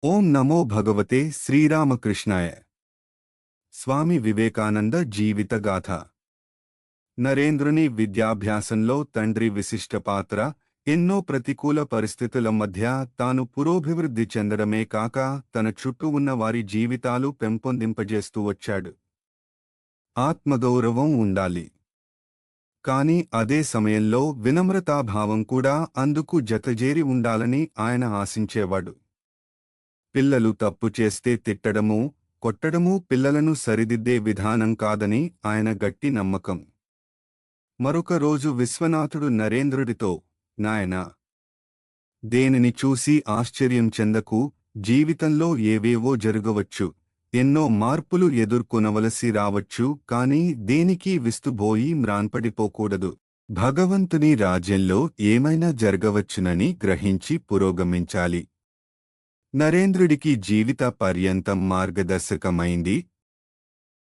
ఓం నమో భగవతే శ్రీరామకృష్ణాయ. స్వామి వివేకానంద జీవితగాథ. నరేంద్రుని విద్యాభ్యాసంలో తండ్రి విశిష్ట పాత్ర. ఎన్నో ప్రతికూల పరిస్థితుల మధ్య తాను పురోభివృద్ధి చెందడమే కాక తన చుట్టూ ఉన్న వారి జీవితాలు పెంపొందింపజేస్తూ వచ్చాడు. ఆత్మగౌరవం ఉండాలి, కాని అదే సమయంలో వినమ్రతాభావం కూడా అందుకు జతజేరి ఉండాలని ఆయన ఆశించేవాడు. పిల్లలు తప్పు చేస్తే తిట్టడమూ, కొట్టడమూ పిల్లలను సరిదిద్దే విధానం కాదని ఆయన గట్టి నమ్మకం. మరొక రోజు విశ్వనాథుడు నరేంద్రుడితో, నాయనా, దేనిని చూసి ఆశ్చర్యం చెందకు. జీవితంలో ఏవేవో జరగవచ్చు, ఎన్నో మార్పులు ఎదుర్కొనవలసి రావచ్చు, కాని దేనికి విస్తుబోయి మ్రాన్పడిపోకూడదు. భగవంతుని రాజ్యంలో ఏమైనా జరగవచ్చునని గ్రహించి పురోగమించాలి. నరేంద్రుడికి జీవిత పర్యంతం మార్గదర్శకమైంది